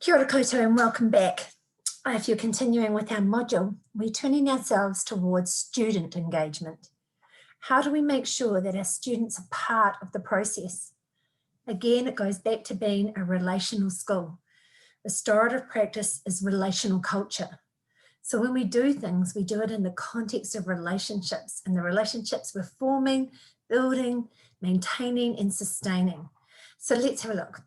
Kia ora koutou and welcome back. If you're continuing with our module, we're turning ourselves towards student engagement. How do we make sure that our students are part of the process? Again, it goes back to being a relational school. Restorative practice is relational culture. So when we do things, we do it in the context of relationships, and the relationships we're forming, building, maintaining, and sustaining. So let's have a look.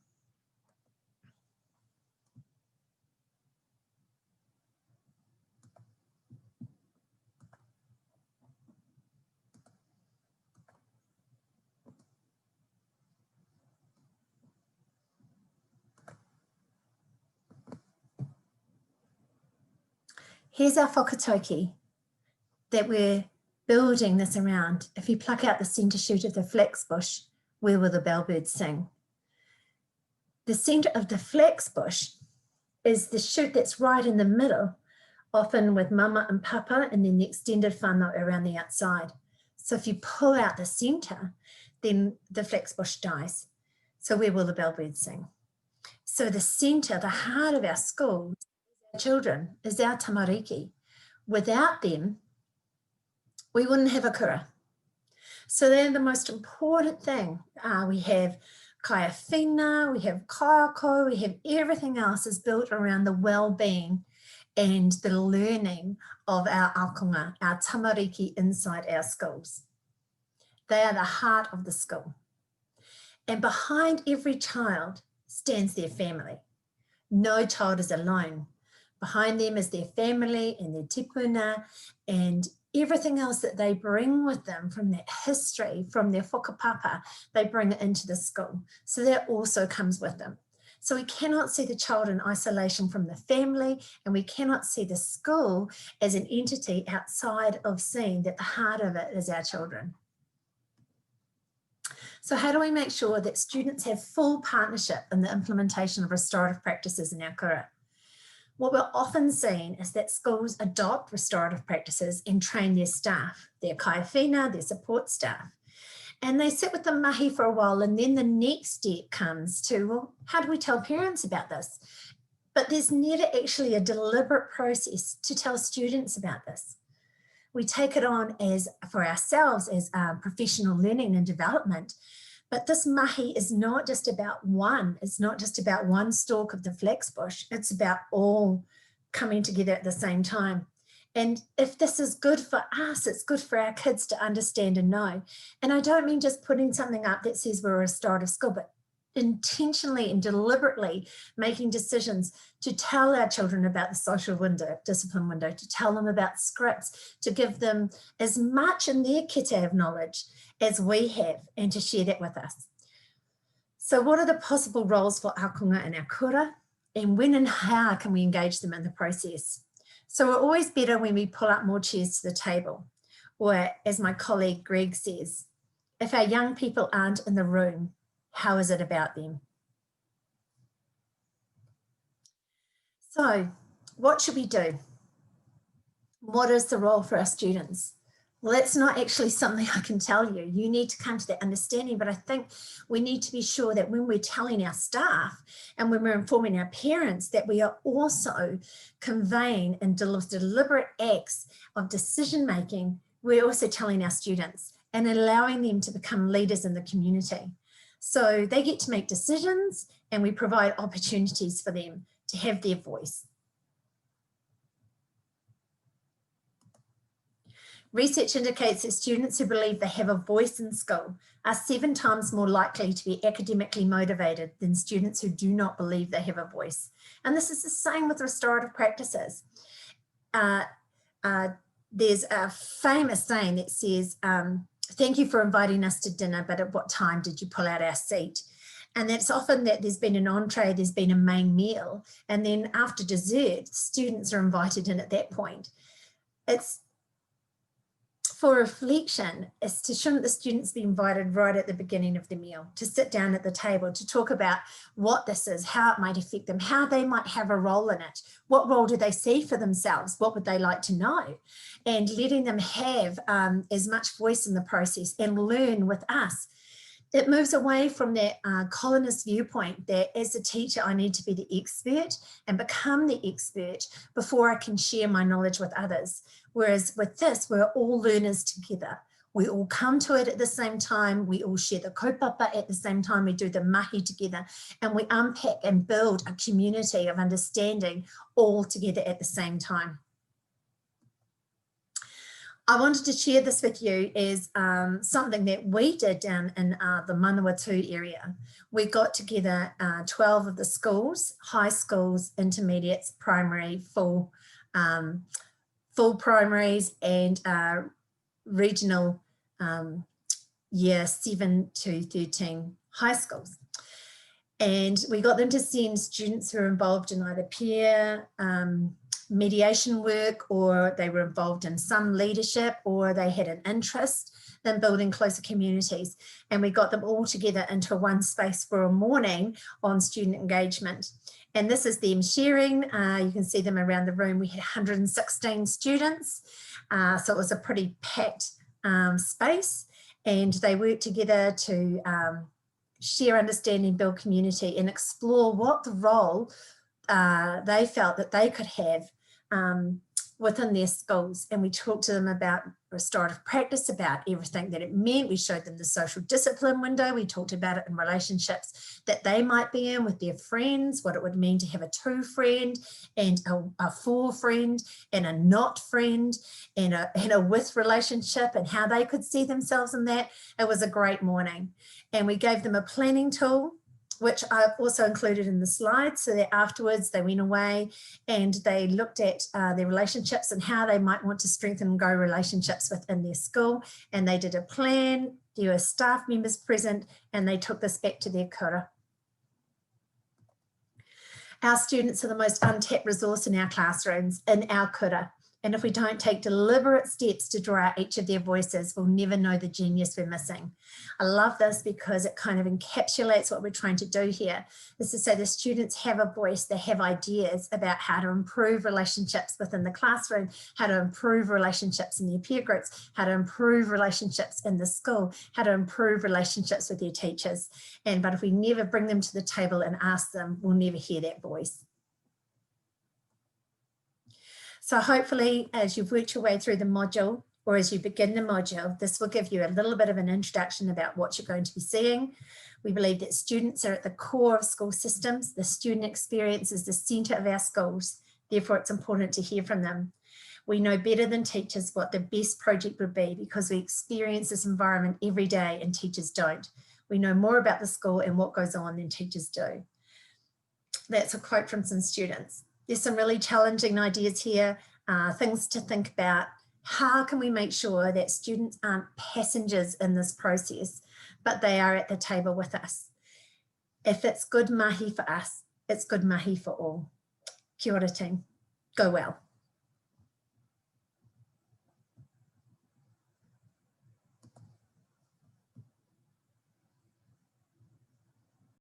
Here's our whakatauki that we're building this around. If you pluck out the centre shoot of the flax bush, where will the bellbirds sing? The centre of the flax bush is the shoot that's right in the middle, often with mama and papa, and then the extended whānau around the outside. So if you pull out the centre, then the flax bush dies. So where will the bellbirds sing? So the centre, the heart of our schools, our children, is our tamariki. Without them, we wouldn't have a kura. So they're the most important thing. We have kaya whina, we have kaiako, we have everything else is built around the well-being and the learning of our akonga, our tamariki inside our schools. They are the heart of the school. And behind every child stands their family. No child is alone. Behind them is their family and their tipuna and everything else that they bring with them from that history, from their whakapapa, they bring it into the school. So that also comes with them. So we cannot see the child in isolation from the family, and we cannot see the school as an entity outside of seeing that the heart of it is our children. So how do we make sure that students have full partnership in the implementation of restorative practices in our kura? What we're often seeing is that schools adopt restorative practices and train their staff, their kaya whina, their support staff. And they sit with the mahi for a while, and then the next step comes to, well, how do we tell parents about this? But there's never actually a deliberate process to tell students about this. We take it on as for ourselves as professional learning and development. But this mahi is not just about one. It's not just about one stalk of the flax bush. It's about all coming together at the same time. And if this is good for us, it's good for our kids to understand and know. And I don't mean just putting something up that says we're a restorative school, but intentionally and deliberately making decisions to tell our children about the social window, discipline window, to tell them about scripts, to give them as much in their kite of knowledge as we have, and to share that with us. So what are the possible roles for akonga and our kura, and when and how can we engage them in the process? So we're always better when we pull up more chairs to the table, or as my colleague Greg says, if our young people aren't in the room, how is it about them? So what should we do? What is the role for our students? Well, that's not actually something I can tell you. You need to come to that understanding, but I think we need to be sure that when we're telling our staff and when we're informing our parents, that we are also conveying and deliberate acts of decision-making, we're also telling our students and allowing them to become leaders in the community. So they get to make decisions, and we provide opportunities for them to have their voice. Research indicates that students who believe they have a voice in school are 7 times more likely to be academically motivated than students who do not believe they have a voice. And this is the same with restorative practices. There's a famous saying that says, thank you for inviting us to dinner, but at what time did you pull out our seat? And that's often that there's been an entree, there's been a main meal, and then after dessert, students are invited in at that point. It's for reflection as to shouldn't the students be invited right at the beginning of the meal to sit down at the table to talk about what this is, how it might affect them, how they might have a role in it, what role do they see for themselves, what would they like to know, and letting them have as much voice in the process and learn with us. it moves away from that colonist viewpoint that as a teacher, I need to be the expert and become the expert before I can share my knowledge with others. Whereas with this, we're all learners together. We all come to it at the same time. We all share the kaupapa at the same time. We do the mahi together, and we unpack and build a community of understanding all together at the same time. I wanted to share this with you as something that we did down in the Manawatu area. We got together 12 of the schools, high schools, intermediates, primary, full primaries, and regional year 7 to 13 high schools. And we got them to send students who are involved in either peer mediation work, or they were involved in some leadership, or they had an interest in building closer communities. And we got them all together into one space for a morning on student engagement. And this is them sharing. You can see them around the room. We had 116 students. So it was a pretty packed space, and they worked together to share understanding, build community, and explore what the role they felt that they could have within their schools. And we talked to them about restorative practice, about everything that it meant. We showed them the social discipline window. We talked about it in relationships that they might be in with their friends, what it would mean to have a to friend and a for friend and a not friend and a with relationship, and how they could see themselves in that. It was a great morning. And we gave them a planning tool, which I've also included in the slides, so that afterwards they went away and they looked at their relationships and how they might want to strengthen and grow relationships within their school. And they did a plan, there were staff members present, and they took this back to their kura. Our students are the most untapped resource in our classrooms, in our kura. And if we don't take deliberate steps to draw out each of their voices, we'll never know the genius we're missing. I love this because it kind of encapsulates what we're trying to do here, is to say the students have a voice, they have ideas about how to improve relationships within the classroom, how to improve relationships in their peer groups, how to improve relationships in the school, how to improve relationships with their teachers. But if we never bring them to the table and ask them, we'll never hear that voice. So hopefully, as you've worked your way through the module, or as you begin the module, this will give you a little bit of an introduction about what you're going to be seeing. We believe that students are at the core of school systems. The student experience is the centre of our schools. Therefore, it's important to hear from them. We know better than teachers what the best project would be, because we experience this environment every day and teachers don't. We know more about the school and what goes on than teachers do. That's a quote from some students. There's some really challenging ideas here, things to think about. How can we make sure that students aren't passengers in this process, but they are at the table with us? If it's good mahi for us, it's good mahi for all. Kia ora team. Go well.